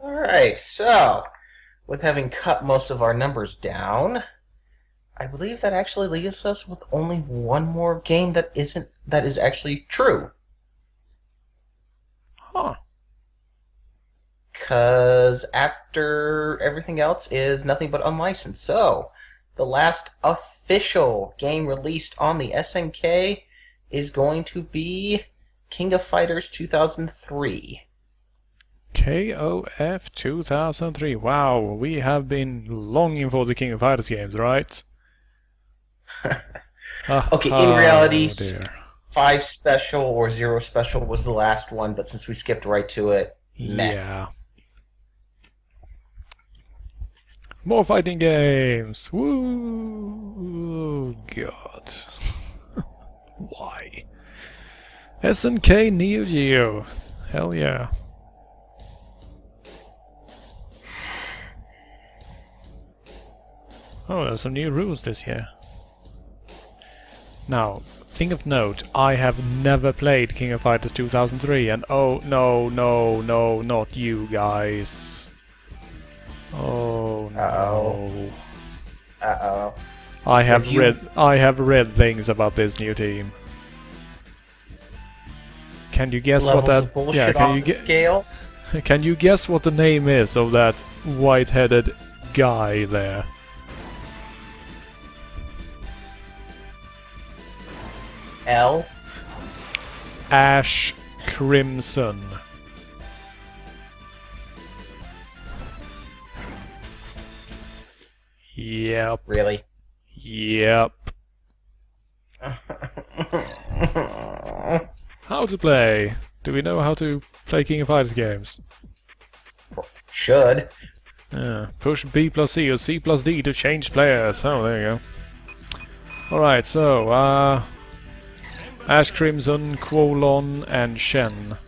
Alright, so, with having cut most of our numbers down, I believe that actually leaves us with only one more game that is actually true. Huh. Because after everything else is nothing but unlicensed. So, the last official game released on the SNK is going to be King of Fighters 2003. KoF 2003. Wow, we have been longing for the King of Fighters games, right? Okay, in reality, dear. 5 special or 0 special was the last one, but since we skipped right to it, meh. Yeah. More fighting games! Woo! God. Why? SNK Neo Geo. Hell yeah. Oh, there's some new rules this year. Now, thing of note, I have never played King of Fighters 2003, and oh no, not you guys. Oh no. Uh-oh. I have read things about this new team. Can you guess what that? Yeah, can you scale? Can you guess what the name is of that white-headed guy there? L. Ash Crimson. Yep. Really? Yep. How to play? Do we know how to play King of Fighters games? Should. Push B plus C or C plus D to change players. Oh, there you go. Alright, so, Ash Crimson, Quolon, and Shen.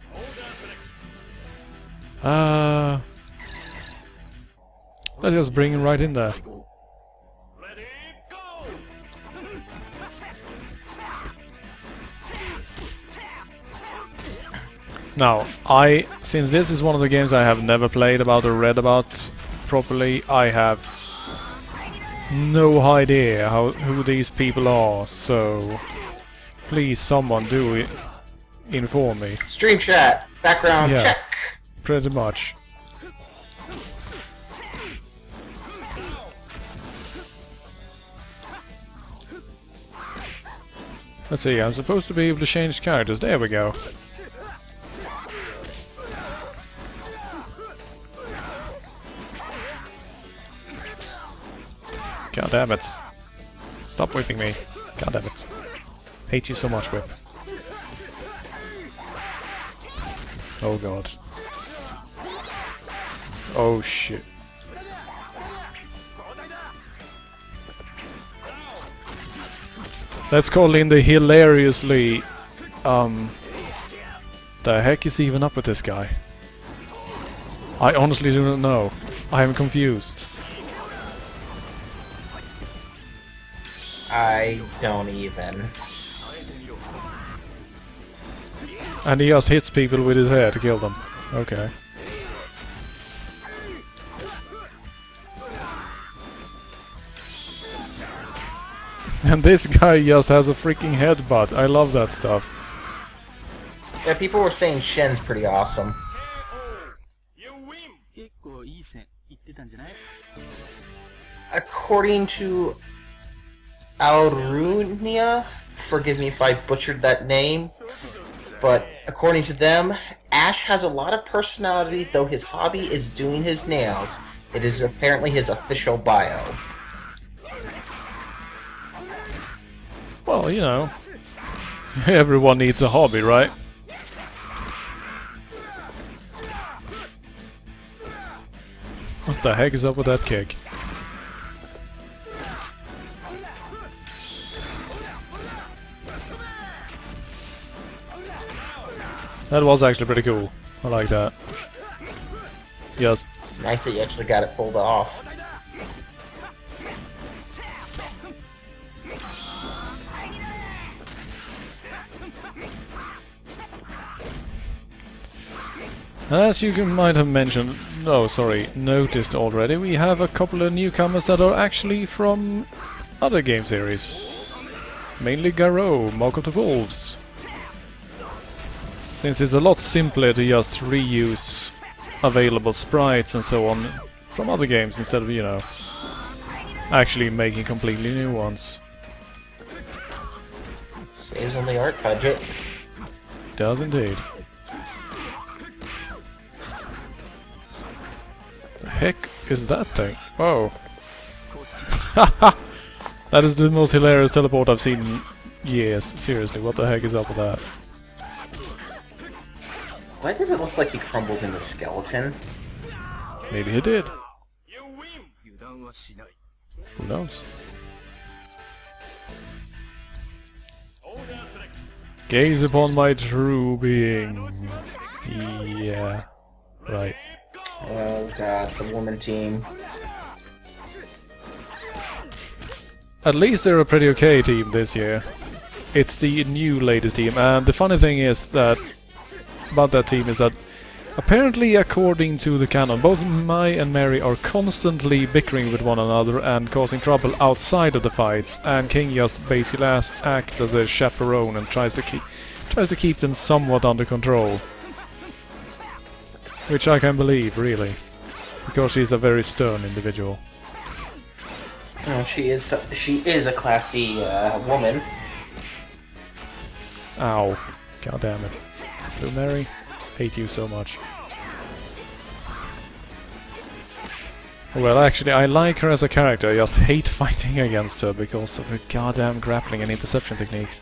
Let's just bring him right in there. Now, since this is one of the games I have never played about or read about properly, I have no idea who these people are, so please someone do inform me. Stream chat, background check. Pretty much. Let's see, I'm supposed to be able to change characters. There we go. God damn it. Stop whipping me. God damn it. Hate you so much, Whip. Oh god. Oh shit. Let's call in the hilariously... The heck is even up with this guy? I honestly do not know. I am confused. I don't even. And he just hits people with his hair to kill them. Okay. And this guy just has a freaking headbutt. I love that stuff. Yeah, people were saying Shen's pretty awesome. According to Alrunia, forgive me if I butchered that name, but according to them, Ash has a lot of personality, though his hobby is doing his nails. It is apparently his official bio. Well, you know, everyone needs a hobby, right? What the heck is up with that kick? That was actually pretty cool. I like that. Yes. It's nice that you actually got it pulled off. As you might have mentioned, no, sorry, noticed already, we have a couple of newcomers that are actually from other game series. Mainly Garou, Mark of the Wolves. Since it's a lot simpler to just reuse available sprites and so on from other games instead of, you know, actually making completely new ones. Saves on the art budget. Does indeed. The heck is that thing? Whoa. That is the most hilarious teleport I've seen in years. Seriously, what the heck is up with that? Why does it look like he crumbled in the skeleton? Maybe he did. Who knows? Gaze upon my true being. Yeah. Right. Oh god, the woman team. At least they're a pretty okay team this year. It's the new latest team, and the funny thing is that about that team is that apparently, according to the canon, both Mai and Mary are constantly bickering with one another and causing trouble outside of the fights, and King just basically acts as their chaperone and tries to keep them somewhat under control. Which I can believe, really, because she's a very stern individual. Oh, she is a classy woman. Ow. God damn it. Blue Mary, hate you so much. Well, actually, I like her as a character, I just hate fighting against her because of her goddamn grappling and interception techniques.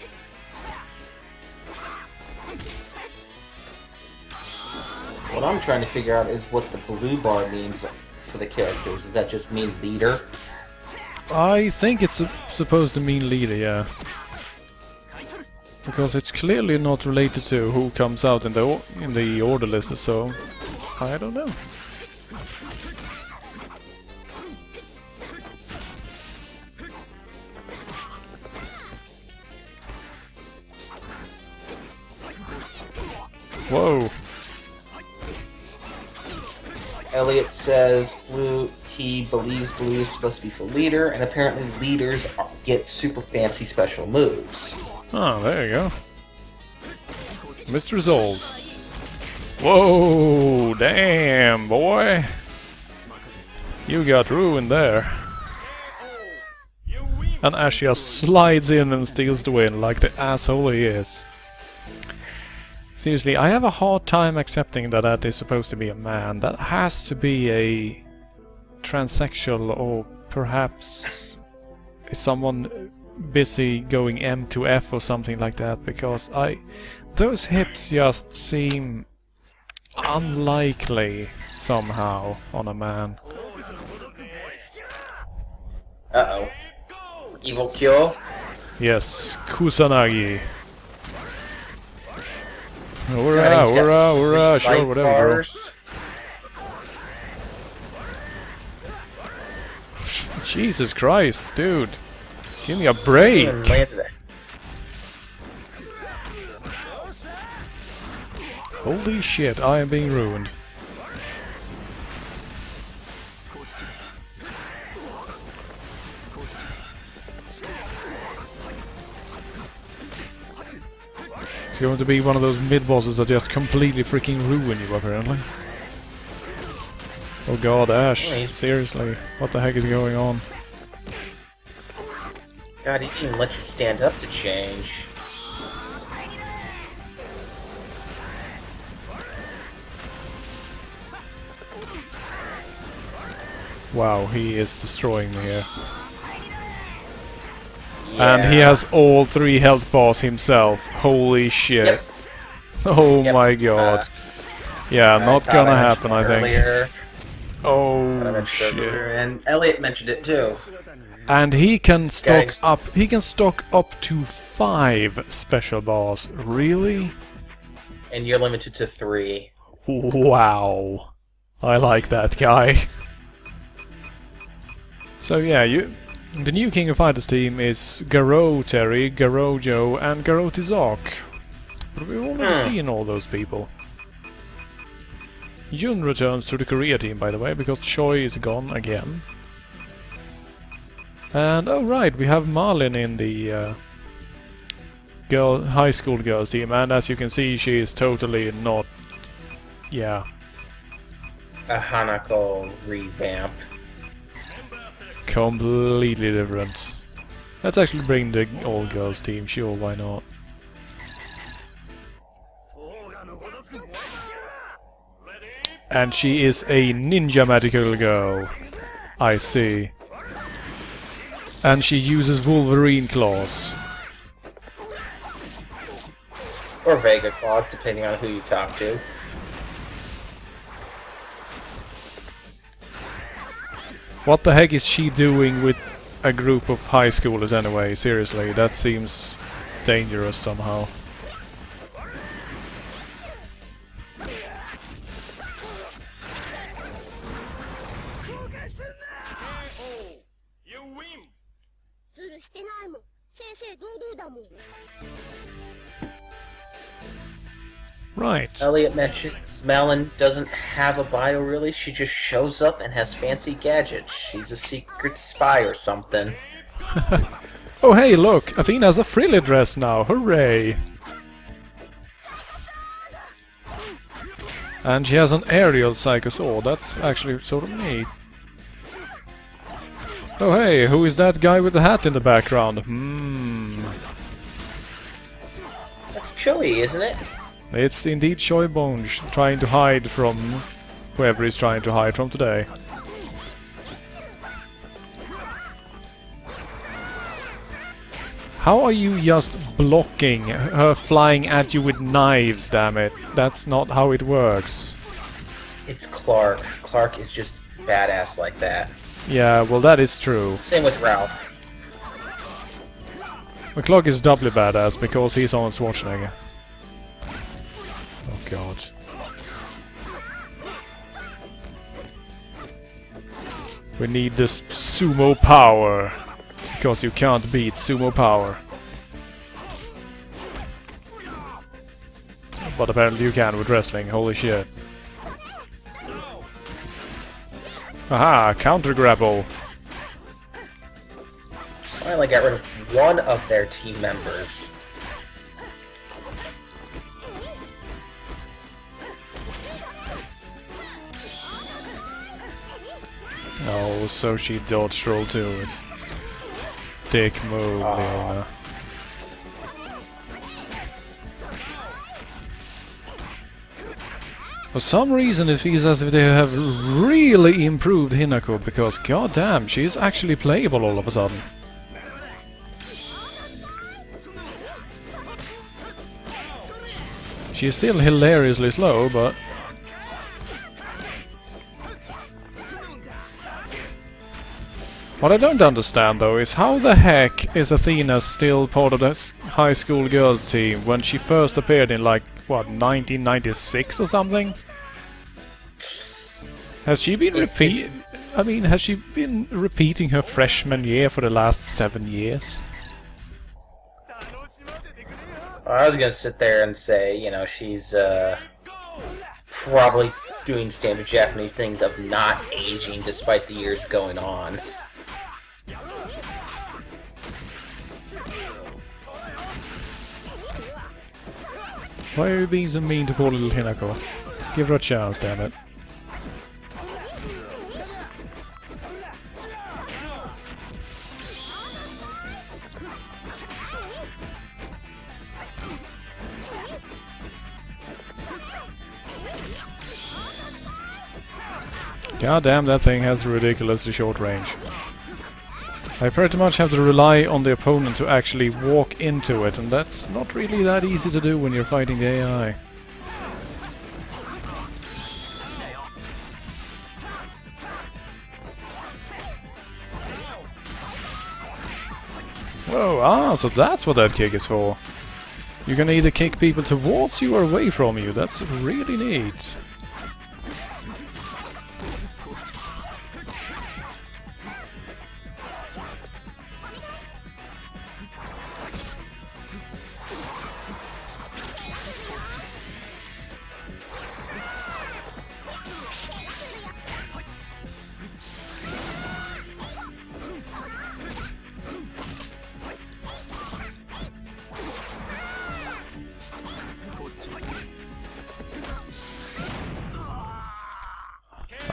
What I'm trying to figure out is what the blue bar means for the characters. Does that just mean leader? I think it's supposed to mean leader, yeah. Because it's clearly not related to who comes out in the order list, so I don't know. Whoa. Elliot says he believes blue is supposed to be for leader, and apparently leaders get super fancy special moves. Oh, there you go. Misresolved. Whoa, damn, boy. You got ruined there. And Ash just slides in and steals the win like the asshole he is. Seriously, I have a hard time accepting that that is supposed to be a man. That has to be a transsexual, or perhaps someone busy going M to F or something like that, because those hips just seem unlikely somehow on a man. Uh-oh. Evil Kyo? Yes, Kusanagi. Hurrah, hurrah, hurrah, sure, whatever, bro. Jesus Christ, dude. Give me a break. Holy shit, I am being ruined. It's going to be one of those mid-bosses that just completely freaking ruin you, apparently. Oh god, Ash, seriously, what the heck is going on? God, he didn't even let you stand up to change. Wow, he is destroying me here. Yeah. And he has all 3 health bars himself. Holy shit. Yep. Oh my god. Yeah, not gonna happen, I think. Earlier. Oh shit. And Elliot mentioned it too. And he can stock up to 5 special bars. Really? And you're limited to 3. Wow. I like that guy. So yeah, the new King of Fighters team is Garou Terry, Garou Joe, and Garou Tizok. But we've already seen all those people. Yun returns to the Korea team, by the way, because Choi is gone again. And, oh right, we have Malin in the high school girls team, and as you can see, she is totally not... yeah. A Hanako revamp. Completely different. Let's actually bring the all-girls team, sure, why not? And she is a ninja magical girl. I see. And she uses Wolverine claws. Or Vega Claws, depending on who you talk to. What the heck is she doing with a group of high schoolers anyway? Seriously, that seems dangerous somehow. Right. Elliot mentions Malin doesn't have a bio really, she just shows up and has fancy gadgets. She's a secret spy or something. Oh hey, look! Athena has a frilly dress now, hooray! And she has an aerial psycho sword, that's actually sort of neat. Oh hey, who is that guy with the hat in the background? That's Choi, isn't it? It's indeed Choi Bonge, trying to hide from whoever he's trying to hide from today. How are you just blocking her flying at you with knives, damn it? That's not how it works. It's Clark. Clark is just badass like that. Yeah, well that is true. Same with Ralph. McClurg is doubly badass because he's on Schwarzenegger. Oh god. We need this sumo power. Because you can't beat sumo power. But apparently you can with wrestling, holy shit. Aha, counter grapple. Finally got rid of one of their team members. Oh, so she dodged roll to it. Dick move, Leona. For some reason it feels as if they have really improved Hinako, because goddamn, she's actually playable all of a sudden. She's still hilariously slow, but... What I don't understand though is how the heck is Athena still part of the high school girls team when she first appeared in like, what, 1996 or something? Has she been has she been repeating her freshman year for the last 7 years? I was gonna sit there and say, you know, she's probably doing standard Japanese things of not aging despite the years going on. Why are you being so mean to poor little Hinako? Give her a chance, damn it. God damn, that thing has ridiculously short range. I pretty much have to rely on the opponent to actually walk into it, and that's not really that easy to do when you're fighting the AI. Whoa, so that's what that kick is for. You can either kick people towards you or away from you, that's really neat.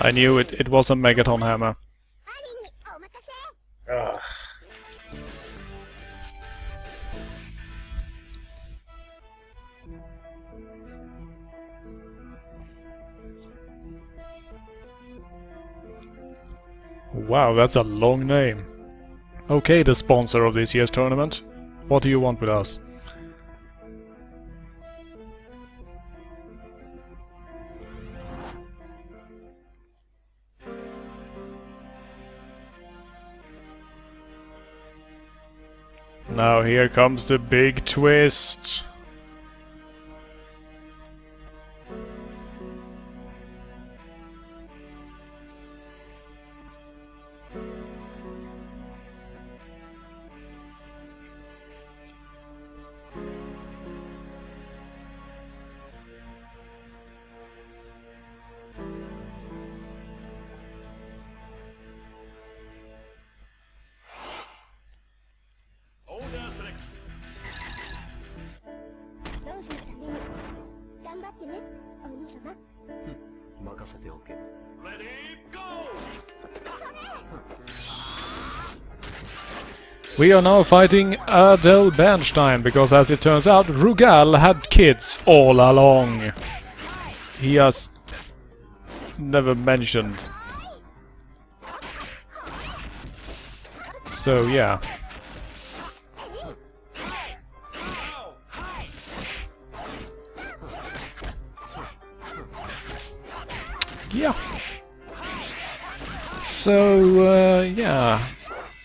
I knew it. It was a Megaton hammer. Ugh. Wow, that's a long name. Okay, the sponsor of this year's tournament. What do you want with us? Now here comes the big twist. We are now fighting Adel Bernstein, because as it turns out, Rugal had kids all along. He has never mentioned. So yeah. Yeah. So, yeah.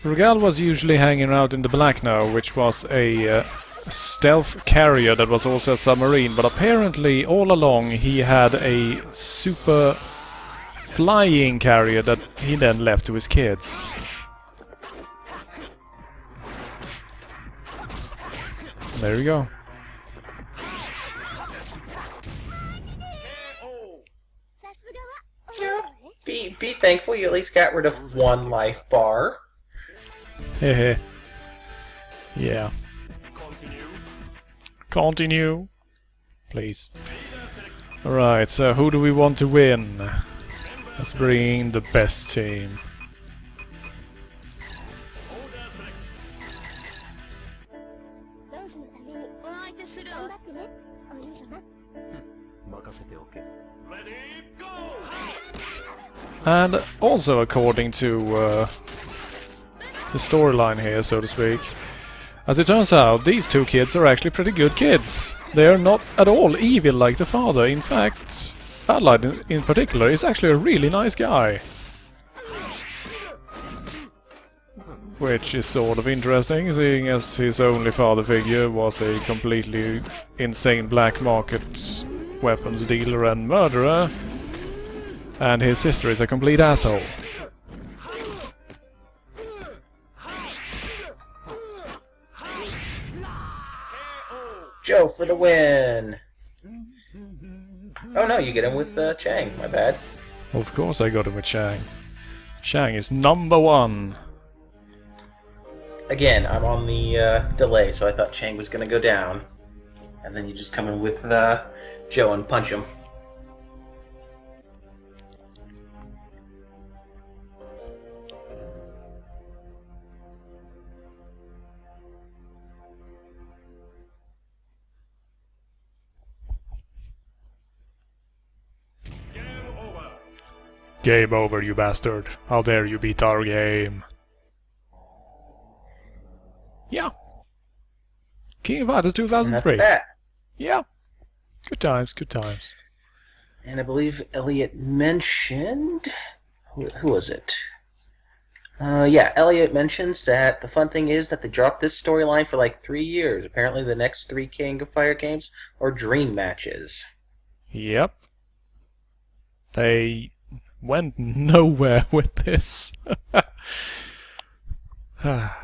Rugal was usually hanging out in the Black now, which was a stealth carrier that was also a submarine, but apparently all along he had a super flying carrier that he then left to his kids. There you go. Yeah, be thankful you at least got rid of one life bar. Hehe. Yeah. Continue. Please. Alright, so who do we want to win? Let's bring in the best team. And also according to the storyline here, so to speak, as it turns out, these two kids are actually pretty good kids. They are not at all evil like the father. In fact, Adelaide in particular is actually a really nice guy. Which is sort of interesting, seeing as his only father figure was a completely insane black market weapons dealer and murderer, and his sister is a complete asshole. Joe for the win! Oh no, you get him with Chang, my bad. Of course I got him with Chang. Chang is #1. Again, I'm on the delay, so I thought Chang was gonna go down. And then you just come in with Joe and punch him. Game over, you bastard. How dare you beat our game. Yeah. King of Fighters 2003. And that's that. Yeah. Good times, good times. And I believe Elliot mentioned... Who was it? Yeah, Elliot mentions that the fun thing is that they dropped this storyline for like 3 years. Apparently the next 3 King of Fire games are dream matches. Yep. They went nowhere with this.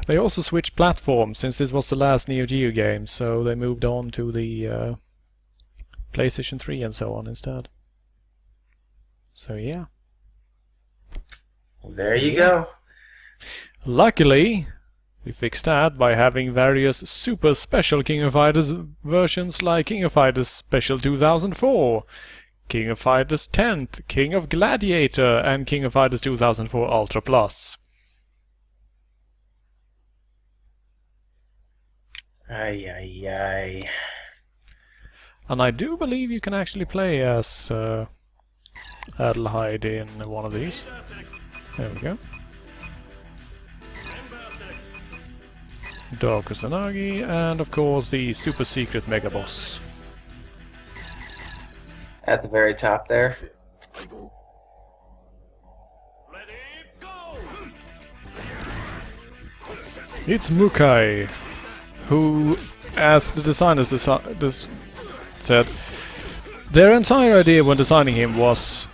They also switched platforms since this was the last Neo Geo game, so they moved on to the PlayStation 3 and so on instead. So yeah. Well, there you go. Luckily, we fixed that by having various super special King of Fighters versions like King of Fighters Special 2004, King of Fighters 10th, King of Gladiator, and King of Fighters 2004 Ultra Plus. Ay, ay, ay. And I do believe you can actually play as Adelheid in one of these. There we go. Dark Kusanagi, and of course the super secret Mega Boss. At the very top there. It's Mukai, who, as the designers said, their entire idea when designing him was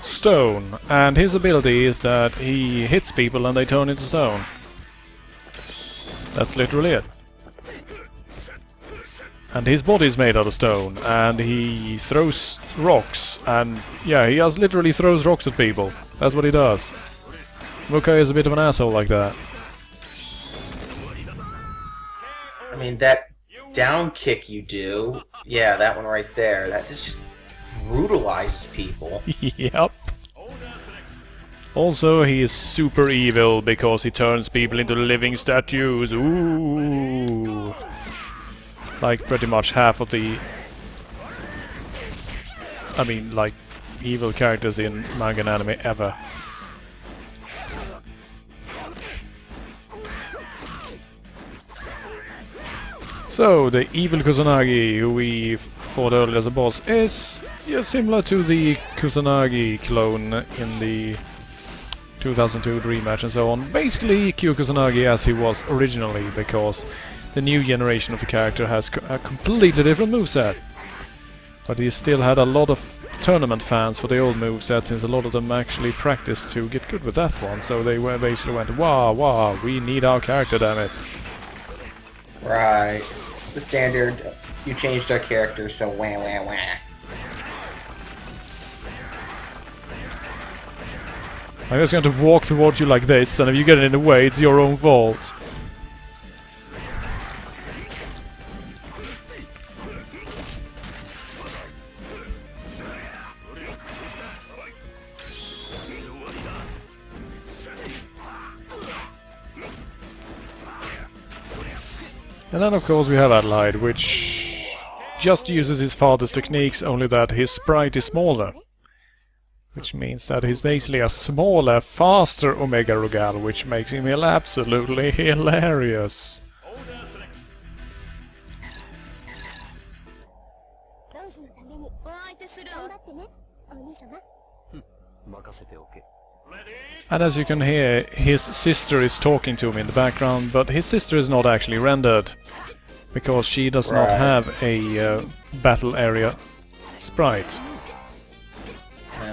stone, and his ability is that he hits people and they turn into stone. That's literally it. And his body is made out of stone, and he throws rocks, and yeah, he just literally throws rocks at people. That's what he does. Mukai is a bit of an asshole like that. I mean, that down kick you do, yeah, that one right there, that just brutalizes people. Yep. Also, he is super evil because he turns people into living statues. Ooh. Like pretty much half of the... I mean, like, evil characters in manga and anime ever. So, the evil Kusanagi, who we fought earlier as a boss, is similar to the Kusanagi clone in the 2002 rematch and so on. Basically, Kyo Kusanagi as he was originally, because the new generation of the character has a completely different moveset. But he still had a lot of tournament fans for the old moveset, since a lot of them actually practiced to get good with that one. So they basically went, wow, wow, we need our character, damn it. Right. The standard, you changed our character, so wah wah wah. I'm just going to walk towards you like this, and if you get in the way, it's your own fault. And then of course we have Adelheid, which just uses his father's techniques, only that his sprite is smaller. Which means that he's basically a smaller, faster Omega Rugal, which makes him absolutely hilarious. And as you can hear, his sister is talking to him in the background, but his sister is not actually rendered, because she does not have a battle area sprite.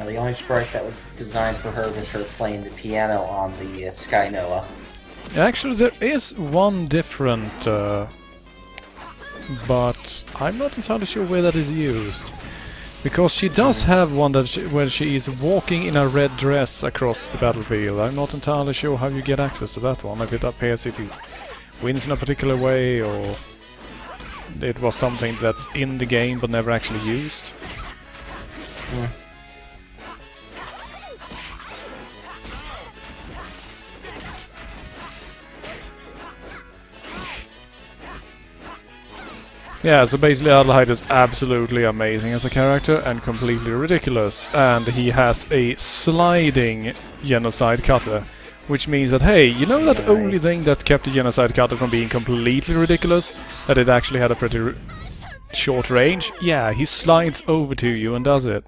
The only sprite that was designed for her was her playing the piano on the Sky Noah. Actually, there is one different, but I'm not entirely sure where that is used. Because she does have one that where she is walking in a red dress across the battlefield. I'm not entirely sure how you get access to that one. If it appears if he wins in a particular way, or it was something that's in the game but never actually used. Yeah. Yeah, so basically Adelheid is absolutely amazing as a character and completely ridiculous. And he has a sliding genocide cutter, which means that, hey, you know that only thing that kept the genocide cutter from being completely ridiculous? That it actually had a pretty short range? Yeah, he slides over to you and does it.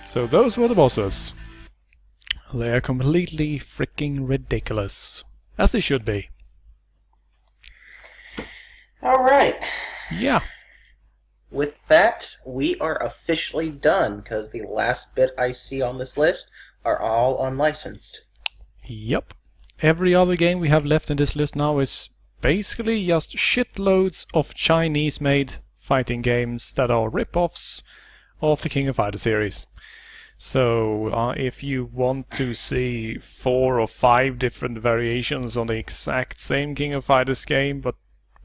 So those were the bosses. They are completely freaking ridiculous. As they should be. Alright. Yeah. With that, we are officially done, because the last bit I see on this list are all unlicensed. Yep. Every other game we have left in this list now is basically just shitloads of Chinese-made fighting games that are rip-offs of the King of Fighters series. So, if you want to see 4 or 5 different variations on the exact same King of Fighters game, but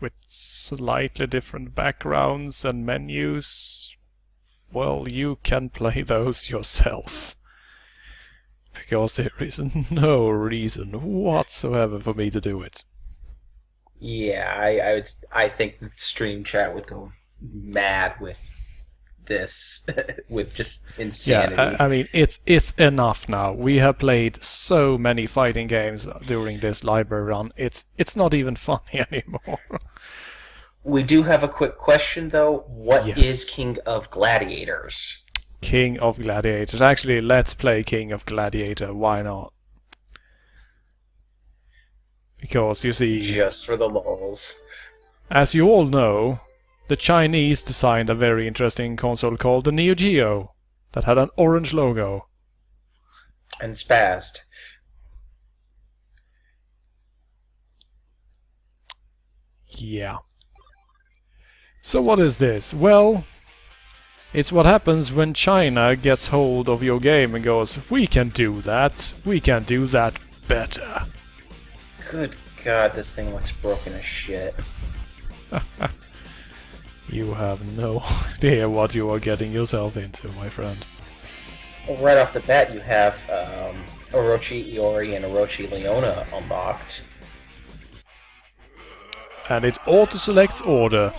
with slightly different backgrounds and menus, well, you can play those yourself. Because there is no reason whatsoever for me to do it. Yeah, I think the stream chat would go mad with this, with just insanity. Yeah, I mean, it's enough now. We have played so many fighting games during this library run. It's not even funny anymore. We do have a quick question, though. What is Yes. King of Gladiators? King of Gladiators. Actually, let's play King of Gladiator. Why not? Because, you see, Just for the lulz. as you all know, the Chinese designed a very interesting console called the Neo Geo that had an orange logo. And spazzed. Yeah. So what is this? Well, it's what happens when China gets hold of your game and goes, we can do that better. Good God, this thing looks broken as shit. You have no idea what you are getting yourself into, my friend. Well, right off the bat, you have Orochi Iori and Orochi Leona unlocked. And it auto-selects order.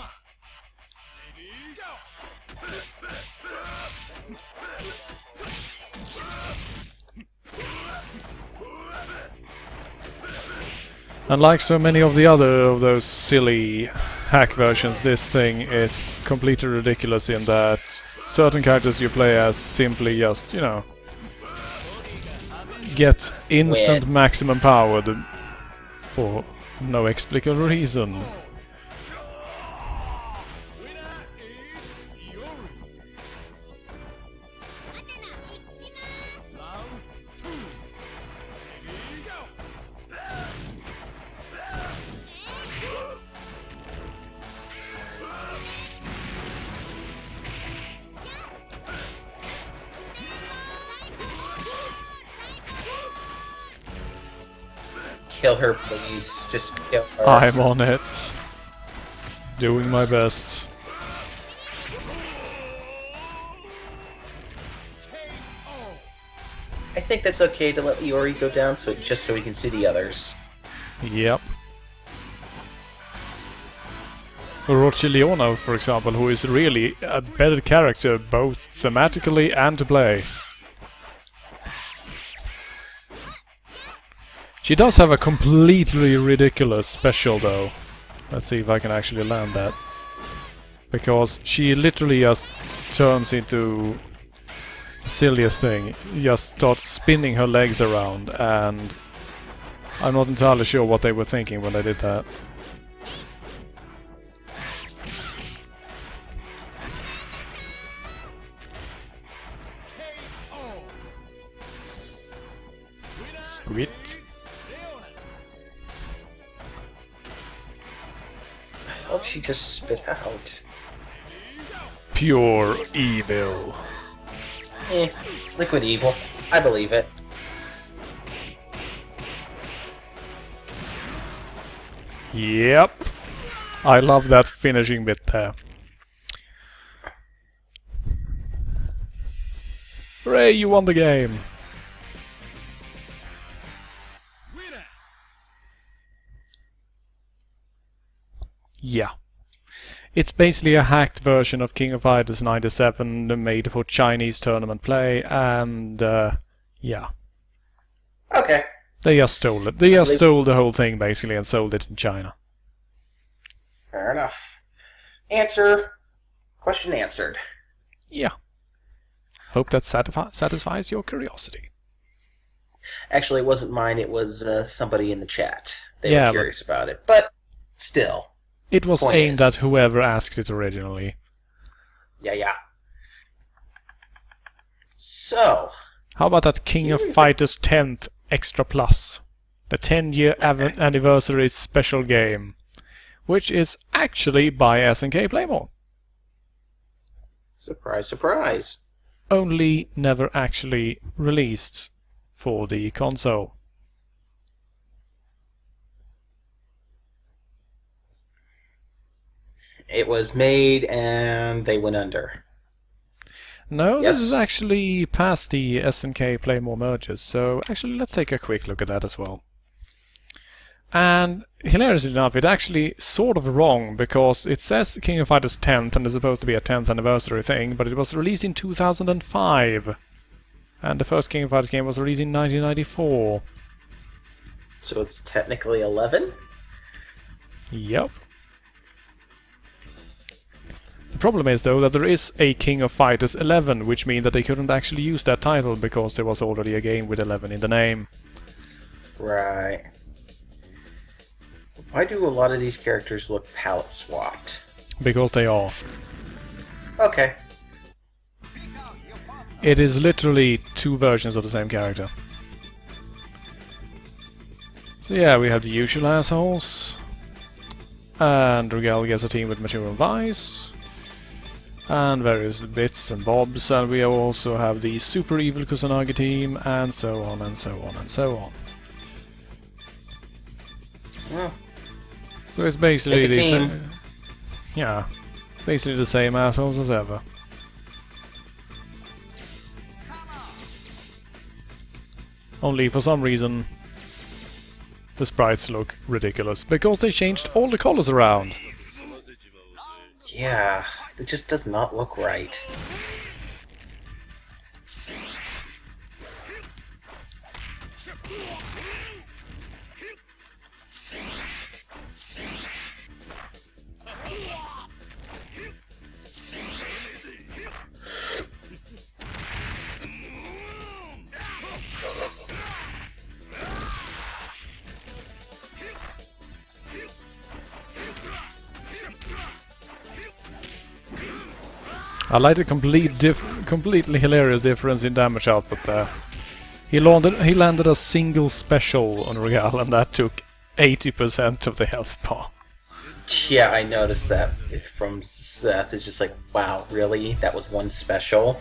Unlike so many of the other of those silly hack versions, this thing is completely ridiculous in that certain characters you play as simply just, you know, get instant maximum power for no explicable reason. Kill her, please. Just kill her. I'm on it. Doing my best. I think that's okay to let Iori go down, just so we can see the others. Yep. Orochi Leona, for example, who is really a better character both thematically and to play. She does have a completely ridiculous special though. Let's see if I can actually land that. Because she literally just turns into the silliest thing. Just starts spinning her legs around, and I'm not entirely sure what they were thinking when they did that. Squid. Oh, she just spit out. Pure evil. Liquid evil. I believe it. Yep. I love that finishing bit there. Hooray, you won the game! Yeah. It's basically a hacked version of King of Fighters 97 made for Chinese tournament play, and yeah. Okay. They just stole it. They just stole the whole thing basically and sold it in China. Fair enough. Answer. Question answered. Yeah. Hope that satisfies your curiosity. Actually, it wasn't mine. It was somebody in the chat. They Yeah, were curious about it. But still. It was Point aimed is- at whoever asked it originally. Yeah. So, How about that King of Here's a- Fighters 10th Extra Plus? The 10-year anniversary special game. Which is actually by SNK Playmore. surprise, surprise. Only never actually released for the console. It was made and they went under. No, Yes? this is actually past the SNK Play More merges, so actually let's take a quick look at that as well. And hilariously enough, it's actually sort of wrong, because it says King of Fighters 10th and it's supposed to be a 10th anniversary thing, but it was released in 2005. And the first King of Fighters game was released in 1994. So it's technically 11? Yep. The problem is, though, that there is a King of Fighters 11, which means that they couldn't actually use that title because there was already a game with 11 in the name. Right. Why do a lot of these characters look palette swapped? Because they are. Okay. It is literally two versions of the same character. So yeah, we have the usual assholes. And Regal gets a team with Material Vice. And various bits and bobs. And we also have the super evil Kusanagi team, and so on and so on and so on. Well, So it's basically Pick a the team. same. Yeah, basically the same assholes as ever. Only for some reason the sprites look ridiculous because they changed all the colors around. yeah, it just does not look right. I like the completely hilarious difference in damage output there. He landed a single special on Regal, and that took 80% of the health bar. Yeah, I noticed that from Seth. It's just like, wow, really? That was one special?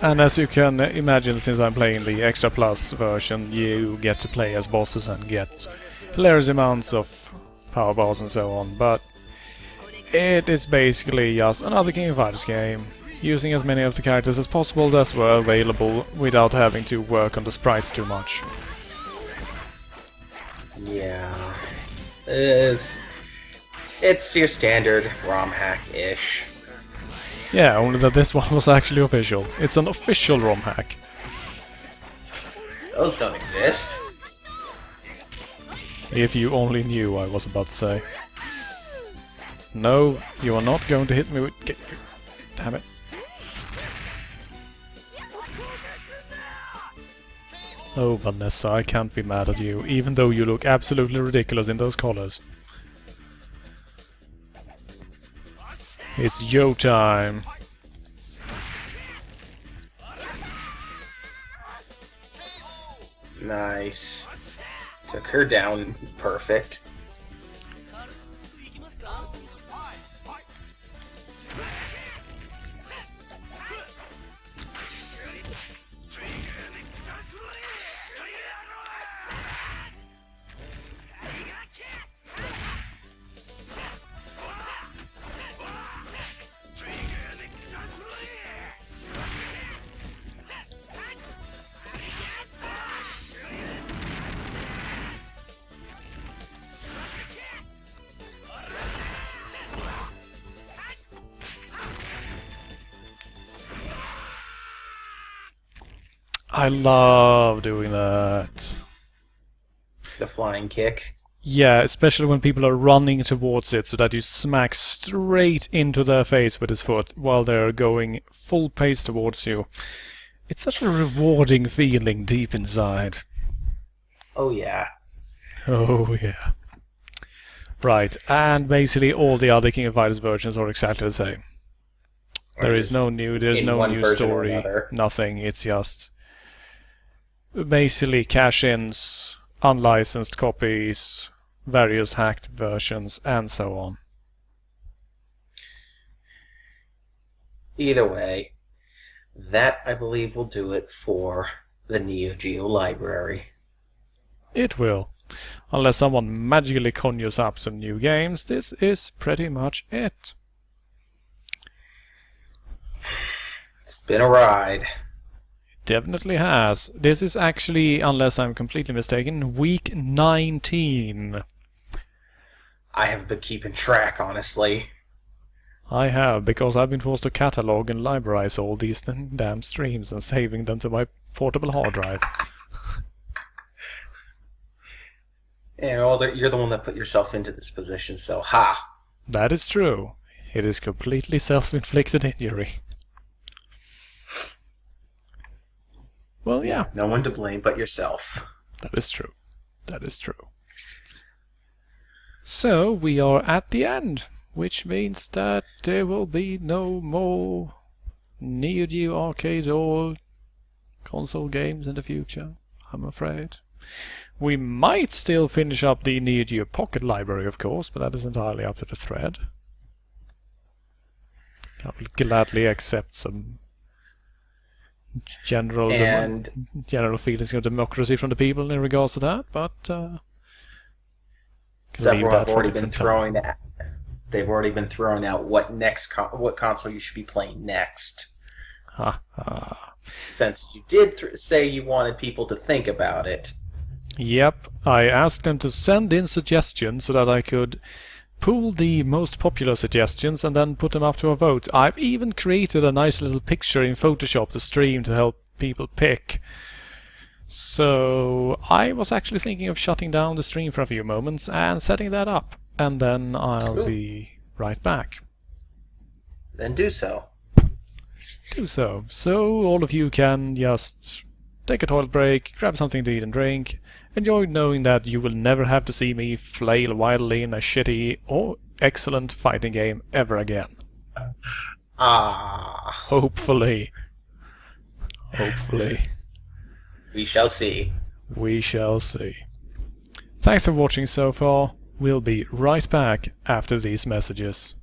And as you can imagine, since I'm playing the Extra Plus version, you get to play as bosses and get hilarious amounts of power bars and so on, but it is basically just another King of Fighters game, using as many of the characters as possible that were available without having to work on the sprites too much. Yeah. It's your standard ROM hack-ish. Yeah, only that this one was actually official. It's an official ROM hack. Those don't exist. If you only knew, I was about to say. No, you are not going to hit me with... Damn it. Oh, Vanessa, I can't be mad at you, even though you look absolutely ridiculous in those collars. It's yo time. Nice. Took her down perfect. I love doing that. The flying kick. Yeah, especially when people are running towards it so that you smack straight into their face with his foot while they're going full pace towards you. It's such a rewarding feeling deep inside. Oh yeah. Oh yeah. Right, and basically all the other King of Fighters versions are exactly the same. There's no new story, nothing, it's just basically cash-ins, unlicensed copies, various hacked versions, and so on. Either way, that I believe will do it for the Neo Geo library. It will. Unless someone magically conjures up some new games, this is pretty much it. It's been a ride. Definitely has. This is actually, unless I'm completely mistaken, week 19. I have been keeping track, honestly. I have, because I've been forced to catalog and librarize all these damn streams and saving them to my portable hard drive. Yeah, well, you're the one that put yourself into this position, so ha! That is true. It is completely self-inflicted injury. Well, yeah. No one to blame but yourself. That is true. That is true. So, we are at the end, which means that there will be no more Neo Geo arcade or console games in the future, I'm afraid. We might still finish up the Neo Geo Pocket library, of course, but that is entirely up to the thread. I will gladly accept some general feelings of democracy from the people in regards to that, but several have already been throwing out. They've already been throwing out what console you should be playing next. Ha ha. Since you did say you wanted people to think about it. Yep, I asked them to send in suggestions so that I could pool the most popular suggestions and then put them up to a vote. I've even created a nice little picture in Photoshop to stream to help people pick. So I was actually thinking of shutting down the stream for a few moments and setting that up, and then I'll be right back. Then do so. Do so. So all of you can just take a toilet break, grab something to eat and drink, enjoy knowing that you will never have to see me flail wildly in a shitty or excellent fighting game ever again. Hopefully. Hopefully. We shall see. We shall see. Thanks for watching so far. We'll be right back after these messages.